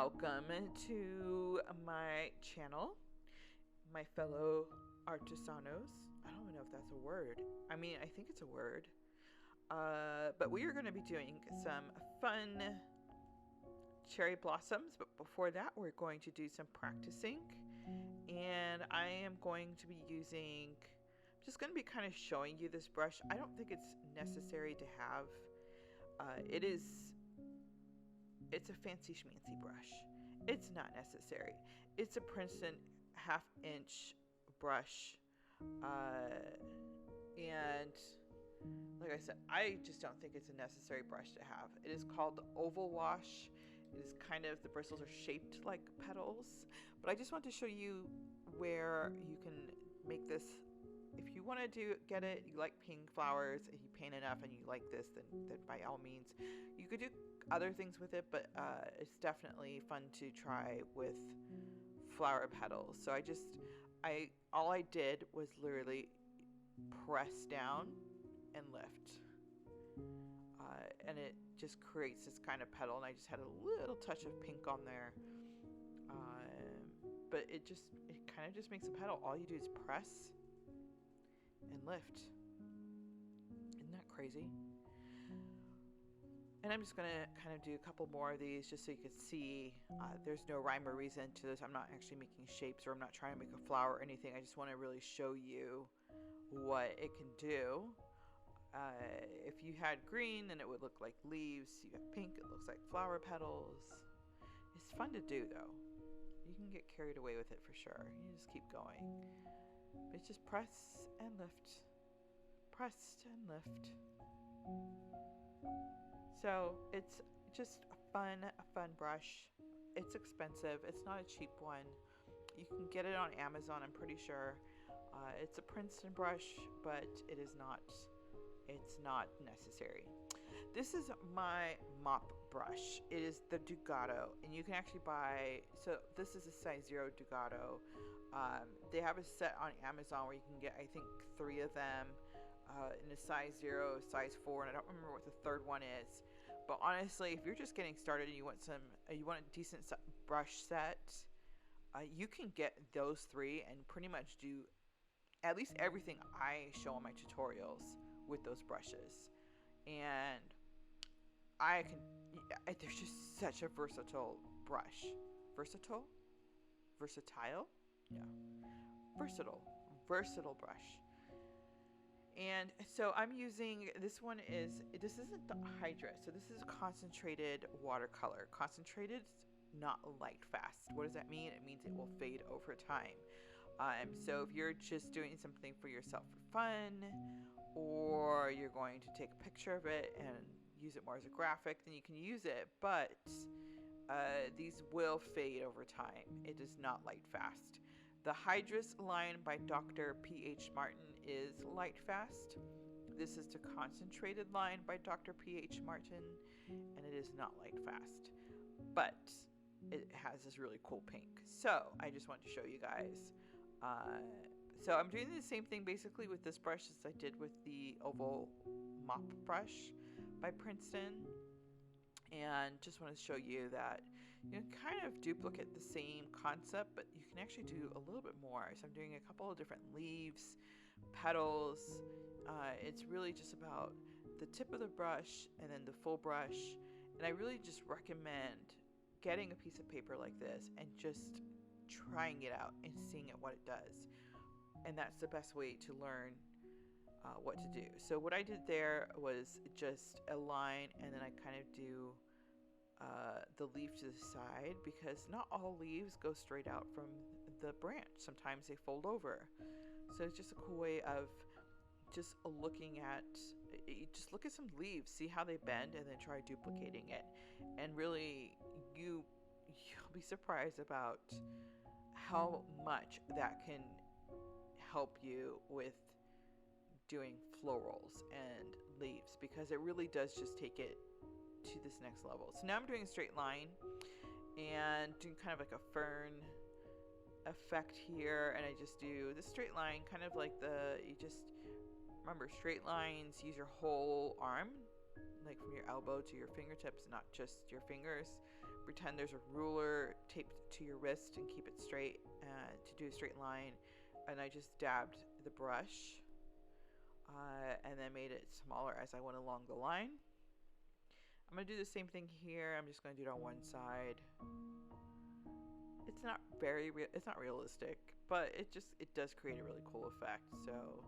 Welcome to my channel, my fellow artisanos. I don't even know if that's a word. I mean, I think it's a word. But we are going to be doing some fun cherry blossoms. But before that, we're going to do some practicing. And I am going to be using, I'm just going to be kind of showing you this brush. I don't think it's necessary to have. It's a fancy schmancy brush. It's not necessary. It's a Princeton 1/2 inch brush. And like I said, I just don't think it's a necessary brush to have. It is called the Oval Wash. It is kind of, the bristles are shaped like petals. But I just want to show you where you can make this. If you want to get it, you like pink flowers, if you paint enough and you like this, then by all means. You could do other things with it, but it's definitely fun to try with flower petals. So all I did was literally press down and lift. And it just creates this kind of petal, and I just had a little touch of pink on there. But it kind of just makes a petal. All you do is press and lift. Isn't that crazy? And I'm just gonna kind of do a couple more of these just so you can see. There's no rhyme or reason to this. I'm not actually making shapes, or I'm not trying to make a flower or anything. I just want to really show you what it can do. If you had green, then it would look like leaves. You have pink, it looks like flower petals. It's fun to do though. You can get carried away with it for sure. You just keep going. But it's just press and lift. Press and lift. So it's just a fun brush. It's expensive. It's not a cheap one. You can get it on Amazon, I'm pretty sure. It's a Princeton brush, but it's not necessary. This is my mop brush. It is the Dugato, and you can actually buy, so this is a size 0 Dugato. They have a set on Amazon where you can get, I think, 3 of them. In a size 0, size 4, and I don't remember what the third one is. But honestly, if you're just getting started and you want a decent brush set, you can get those 3 and pretty much do at least everything I show on my tutorials with those brushes. And there's just such a versatile brush. Versatile? Versatile? Yeah. Versatile brush. And so I'm using, this isn't the Hydra, so this is a concentrated watercolor. Concentrated, not light fast. What does that mean? It means it will fade over time. So if you're just doing something for yourself for fun, or you're going to take a picture of it and use it more as a graphic, then you can use it, but these will fade over time. It is not light fast. The Hydrus line by Dr. P.H. Martin is light fast. This is the concentrated line by Dr. P.H. Martin, and it is not light fast, but it has this really cool pink. So I just wanted to show you guys. So I'm doing the same thing basically with this brush as I did with the Oval Mop Brush by Princeton. And just want to show you that you can kind of duplicate the same concept, but you can actually do a little bit more. So I'm doing a couple of different leaves, petals. It's really just about the tip of the brush and then the full brush. And I really just recommend getting a piece of paper like this and just trying it out and seeing what it does. And that's the best way to learn what to do. So what I did there was just a line, and then I kind of do the leaf to the side, because not all leaves go straight out from the branch. Sometimes they fold over. So it's just a cool way of just look at some leaves, see how they bend, and then try duplicating it. And really, you'll be surprised about how much that can help you with doing florals and leaves, because it really does just take it to this next level. So now I'm doing a straight line and doing kind of like a fern effect here, and I just do the straight line, kind of like you just remember straight lines, use your whole arm, like from your elbow to your fingertips, not just your fingers. Pretend there's a ruler taped to your wrist and keep it straight to do a straight line. And I just dabbed the brush and then made it smaller as I went along the line. I'm going to do the same thing here. I'm just going to do it on one side. It's not it's not realistic, but it does create a really cool effect. So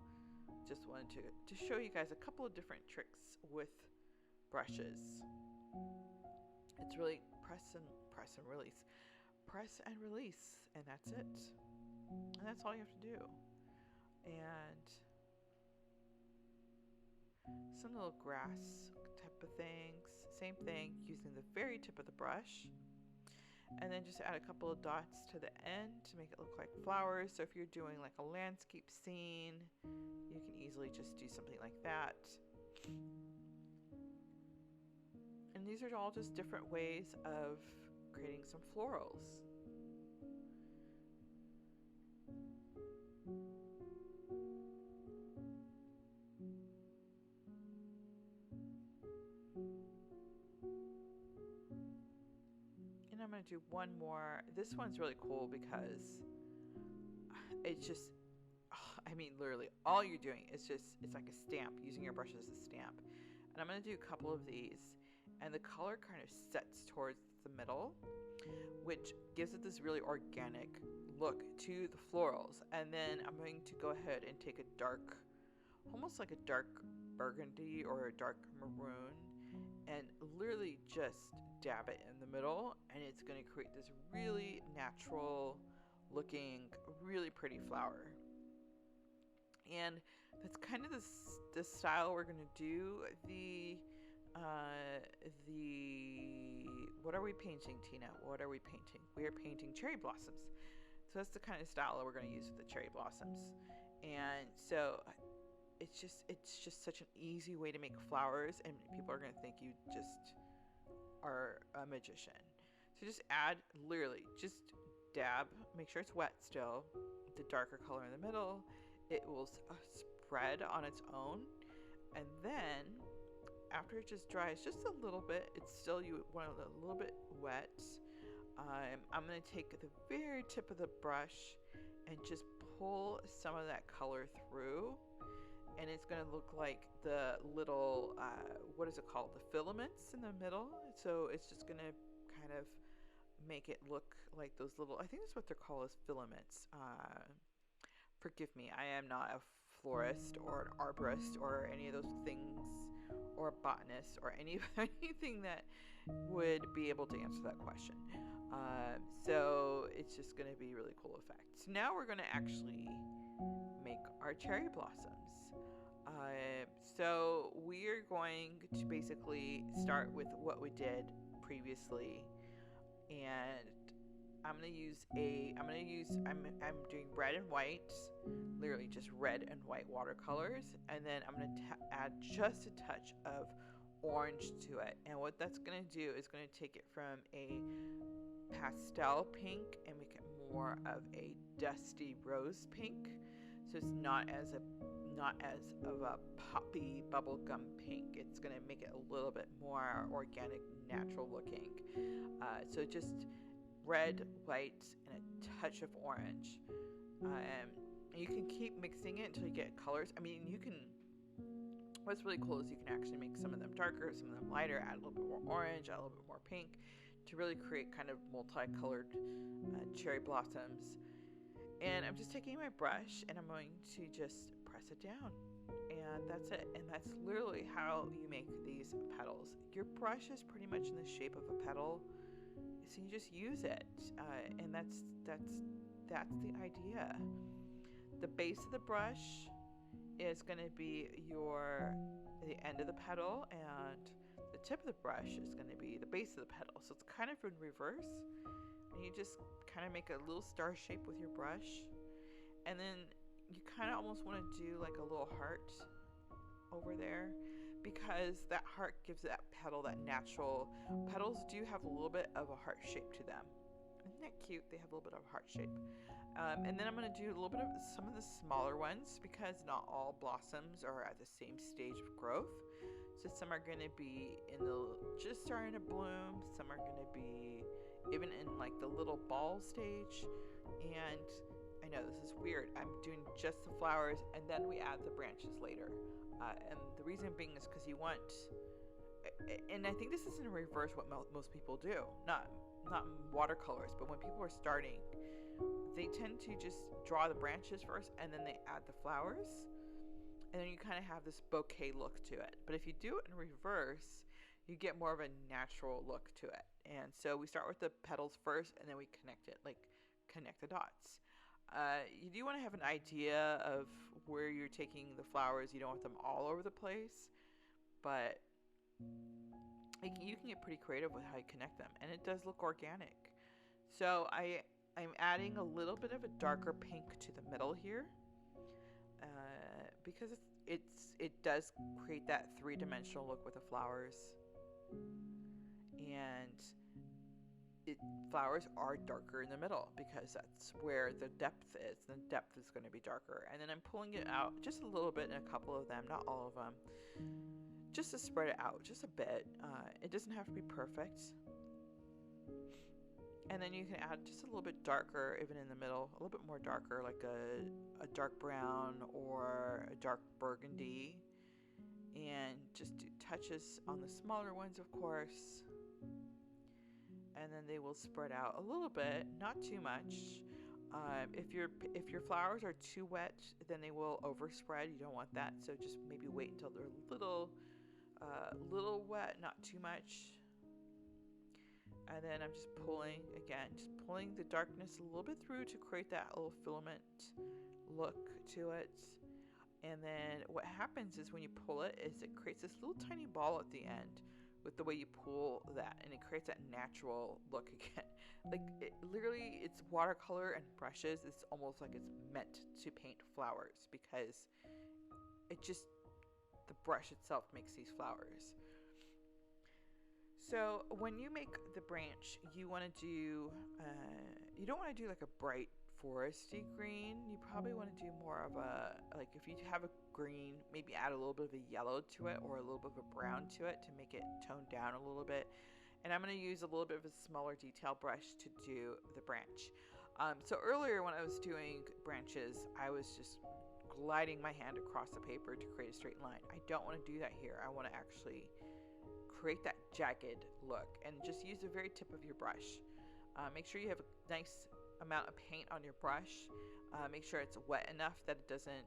just wanted to show you guys a couple of different tricks with brushes. It's really press and release, and that's it. And that's all you have to do. And some little grass type of things, same thing, using the very tip of the brush. And then just add a couple of dots to the end to make it look like flowers. So if you're doing like a landscape scene, you can easily just do something like that. And these are all just different ways of creating some florals. And I'm going to do one more. This one's really cool because it's just, I mean, literally all you're doing is it's like a stamp, using your brush as a stamp. And I'm going to do a couple of these, and the color kind of sets towards the middle, which gives it this really organic look to the florals. And then I'm going to go ahead and take a dark, almost like a dark burgundy or a dark maroon, and literally just dab it in the middle, and it's going to create this really natural looking, really pretty flower. And that's kind of the style we're going to do. What are we painting, Tina? What are we painting? We are painting cherry blossoms. So that's the kind of style that we're going to use with the cherry blossoms. And so it's just such an easy way to make flowers, and people are going to think you just are a magician. So just add, literally, just dab, make sure it's wet still, the darker color in the middle. It will spread on its own, and then after it just dries just a little bit, it's still, you want it a little bit wet. I'm going to take the very tip of the brush and just pull some of that color through, and it's going to look like the little, what is it called? The filaments in the middle. So it's just going to kind of make it look like those little, I think that's what they're called, as filaments. Forgive me, I am not a florist or an arborist or any of those things, or a botanist or anything that would be able to answer that question. So it's just going to be a really cool effect. So now we're going to actually make our cherry blossoms. So we're going to basically start with what we did previously, and I'm doing red and white, literally just red and white watercolors, and then I'm going to add just a touch of orange to it. And what that's going to do is going to take it from a pastel pink and make it more of a dusty rose pink. So it's not as of a poppy bubblegum pink. It's going to make it a little bit more organic, natural looking. So just red, white, and a touch of orange. You can keep mixing it until you get colors. I mean, what's really cool is you can actually make some of them darker, some of them lighter, add a little bit more orange, add a little bit more pink, to really create kind of multicolored cherry blossoms. And I'm just taking my brush and I'm going to just press it down. And that's it. And that's literally how you make these petals. Your brush is pretty much in the shape of a petal, so you just use it. And that's the idea. The base of the brush is going to be the end of the petal, and the tip of the brush is going to be the base of the petal. So it's kind of in reverse. And you just kind of make a little star shape with your brush, and then you kind of almost want to do like a little heart over there, because that heart gives that petal that natural. Petals do have a little bit of a heart shape to them. Isn't that cute? They have a little bit of a heart shape. And then I'm going to do a little bit of some of the smaller ones, because not all blossoms are at the same stage of growth. So some are going to be in the just starting to bloom, some are going to be even in like the little ball stage. And I know this is weird, I'm doing just the flowers and then we add the branches later. And the reason being is because you want, and I think this is in reverse what most people do, not watercolors, but when people are starting, they tend to just draw the branches first and then they add the flowers, and then you kind of have this bouquet look to it. But if you do it in reverse, you get more of a natural look to it. And so we start with the petals first and then we connect it, like connect the dots. You do want to have an idea of where you're taking the flowers. You don't want them all over the place, but you can get pretty creative with how you connect them, and it does look organic. So I'm adding a little bit of a darker pink to the middle here, because it does create that three-dimensional look with the flowers, and flowers are darker in the middle because that's where the depth is. The depth is going to be darker, and then I'm pulling it out just a little bit in a couple of them, not all of them, just to spread it out just a bit. It doesn't have to be perfect. And then you can add just a little bit darker, even in the middle, a little bit more darker, like a dark brown or a dark burgundy. And just do touches on the smaller ones, of course. And then they will spread out a little bit, not too much. If your flowers are too wet, then they will overspread. You don't want that, so just maybe wait until they're little wet, not too much. And then I'm just pulling the darkness a little bit through to create that little filament look to it. And then what happens is when you pull it, is it creates this little tiny ball at the end with the way you pull that, and it creates that natural look again. Like literally, it's watercolor and brushes. It's almost like it's meant to paint flowers because the brush itself makes these flowers. So when you make the branch, you want to do, you don't want to do like a bright foresty green. You probably want to do more of a, like if you have a green, maybe add a little bit of a yellow to it or a little bit of a brown to it to make it tone down a little bit. And I'm going to use a little bit of a smaller detail brush to do the branch. So earlier when I was doing branches, I was just gliding my hand across the paper to create a straight line. I don't want to do that here. I want to actually create that jagged look, and just use the very tip of your brush. Make sure you have a nice amount of paint on your brush. Make sure it's wet enough that it doesn't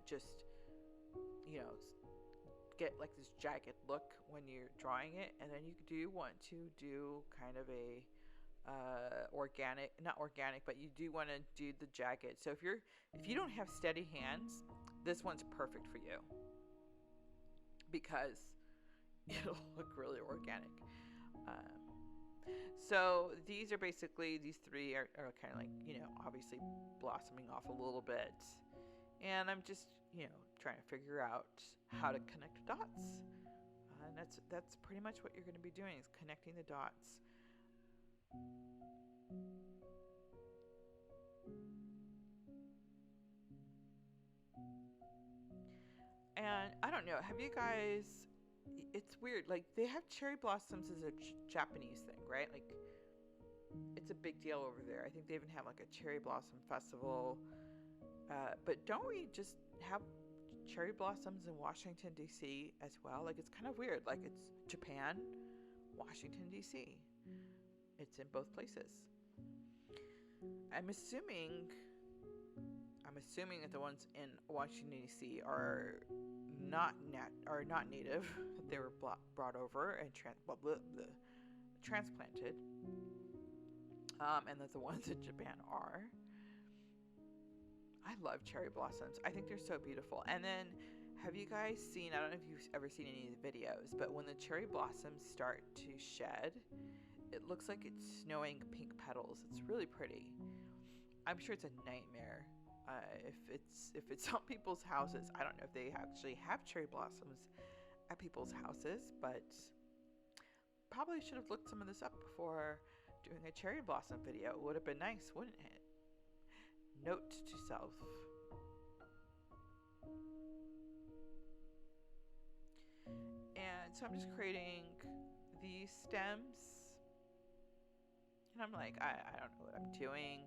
just, get like this jagged look when you're drawing it. And then you do want to do kind of a not organic, but you do want to do the jagged. So if you don't have steady hands, this one's perfect for you, because it'll look really organic. So these are basically, these three are kind of like, obviously blossoming off a little bit. And I'm just, trying to figure out how to connect dots. And that's pretty much what you're going to be doing, is connecting the dots. And I don't know, have you guys, it's weird, like they have cherry blossoms as a Japanese thing, right? Like it's a big deal over there. I think they even have like a cherry blossom festival. But don't we just have cherry blossoms in Washington, D.C. as well? Like it's kind of weird. Like it's Japan, Washington, D.C. It's in both places. I'm assuming that the ones in Washington, D.C. are not native. They were brought over and transplanted, and that the ones in Japan are. I love cherry blossoms. I think they're so beautiful. And then, have you guys seen, I don't know if you've ever seen any of the videos, but when the cherry blossoms start to shed, it looks like it's snowing pink petals. It's really pretty. I'm sure it's a nightmare if it's on people's houses. I don't know if they actually have cherry blossoms at people's houses, but probably should have looked some of this up before doing a cherry blossom video. It would have been nice, wouldn't it? Note to self. so I'm just creating these stems. And I'm like, I don't know what I'm doing.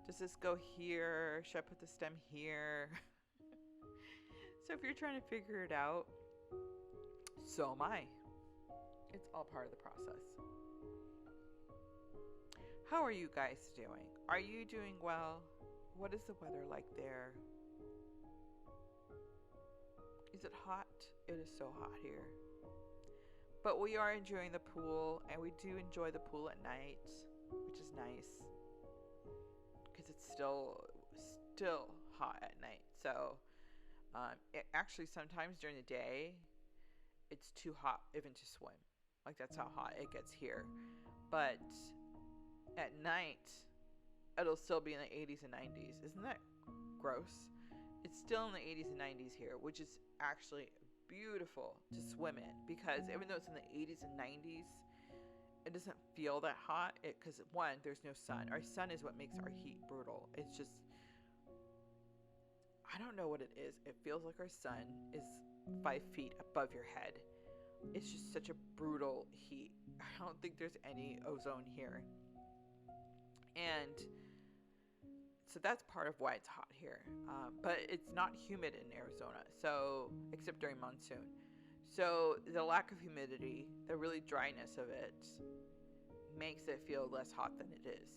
Does this go here? Should I put the stem here? So if you're trying to figure it out, so am I. It's all part of the process. How are you guys doing? Are you doing well? What is the weather like there? Is it hot? It is so hot here. But we are enjoying the pool, and we do enjoy the pool at night, which is nice because it's still hot at night. So it actually sometimes during the day it's too hot even to swim. Like that's how hot it gets here. But at night it'll still be in the 80s and 90s. Isn't that gross? It's still in the 80s and 90s here, which is actually beautiful to swim in, because even though it's in the 80s and 90s, it doesn't feel that hot because one, there's no sun. Our sun is what makes our heat brutal. It's just, I don't know what it is. It feels like our sun is 5 feet above your head. It's just such a brutal heat. I don't think there's any ozone here. And so that's part of why it's hot here. But it's not humid in Arizona, so except during monsoon. So the lack of humidity, the really dryness of it, makes it feel less hot than it is.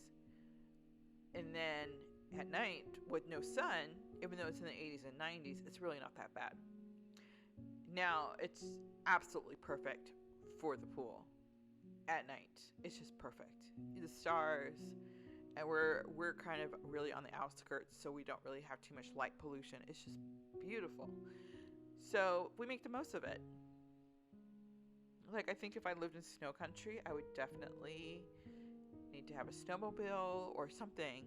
And then at night, with no sun, even though it's in the 80s and 90s, it's really not that bad. Now, it's absolutely perfect for the pool at night. It's just perfect. The stars, and we're kind of really on the outskirts, so we don't really have too much light pollution. It's just beautiful. So we make the most of it. Like, I think if I lived in snow country, I would definitely need to have a snowmobile or something,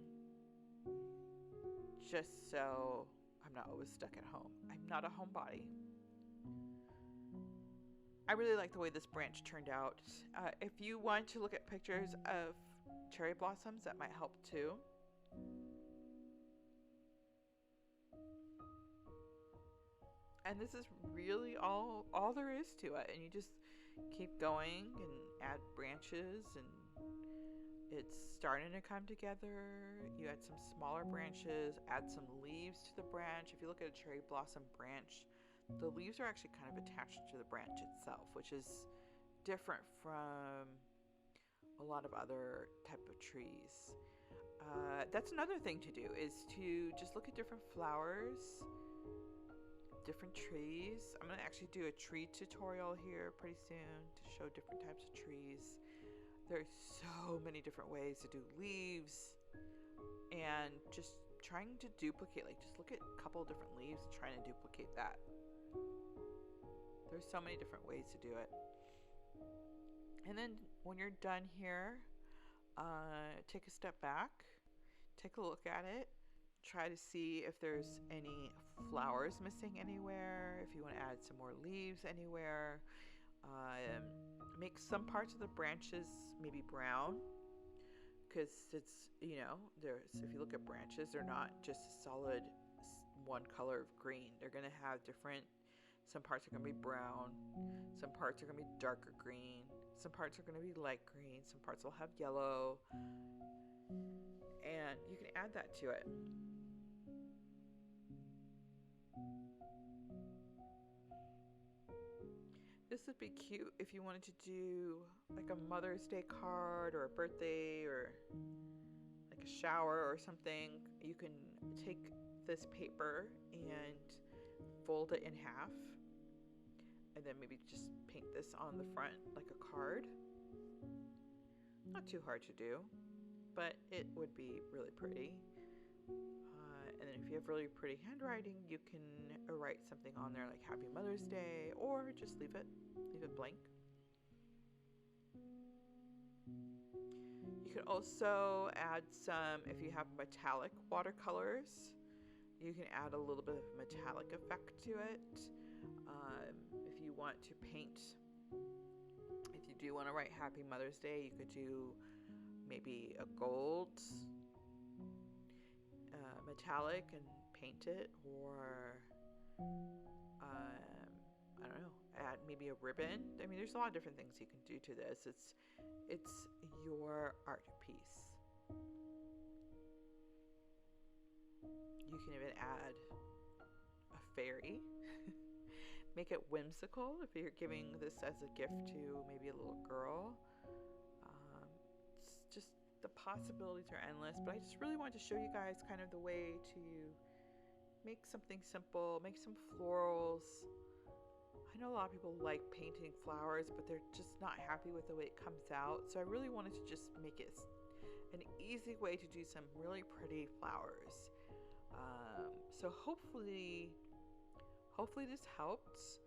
just so I'm not always stuck at home. I'm not a homebody. I really like the way this branch turned out. If you want to look at pictures of cherry blossoms, that might help too. And this is really all there is to it. And you just keep going and add branches, and it's starting to come together. You add some smaller branches, add some leaves to the branch. If you look at a cherry blossom branch, the leaves are actually kind of attached to the branch itself, which is different from a lot of other type of trees. That's another thing to do, is to just look at different flowers, different trees. I'm going to actually do a tree tutorial here pretty soon to show different types of trees. There's so many different ways to do leaves, and just trying to duplicate, like just look at a couple of different leaves and trying to duplicate that. There's so many different ways to do it. And then when you're done here, take a step back, take a look at it, try to see if there's any flowers missing anywhere, if you want to add some more leaves anywhere. Make some parts of the branches maybe brown, because it's, you know, if you look at branches, they're not just a solid one color of green. They're going to have different, some parts are going to be brown, some parts are going to be darker green, some parts are going to be light green, some parts will have yellow, and you can add that to it. This would be cute if you wanted to do like a Mother's Day card or a birthday or like a shower or something. You can take this paper and fold it in half, and then maybe just paint this on the front like a card. Not too hard to do, but it would be really pretty. And then if you have really pretty handwriting, you can write something on there like Happy Mother's Day, or just leave it blank. You could also add some, if you have metallic watercolors, you can add a little bit of metallic effect to it. If you want to paint, if you do want to write Happy Mother's Day, you could do maybe a gold metallic and paint it, or I don't know, add maybe a ribbon. I mean, there's a lot of different things you can do to this. It's your art piece. You can even add a fairy. Make it whimsical if you're giving this as a gift to maybe a little girl. It's just the possibilities are endless, but I just really wanted to show you guys kind of the way to make something simple, make some florals. I know a lot of people like painting flowers, but they're just not happy with the way it comes out. So I really wanted to just make it an easy way to do some really pretty flowers. So hopefully this helped.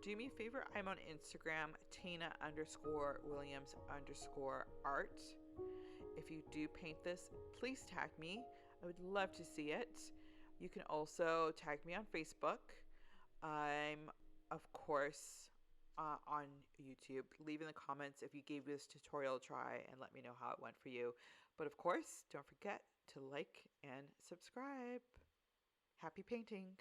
Do me a favor, I'm on Instagram, Tina_Williams_art. If you do paint this, please tag me. I would love to see it. You can also tag me on Facebook. I'm, of course, on YouTube. Leave in the comments if you gave this tutorial a try and let me know how it went for you. But of course, don't forget to like and subscribe. Happy painting!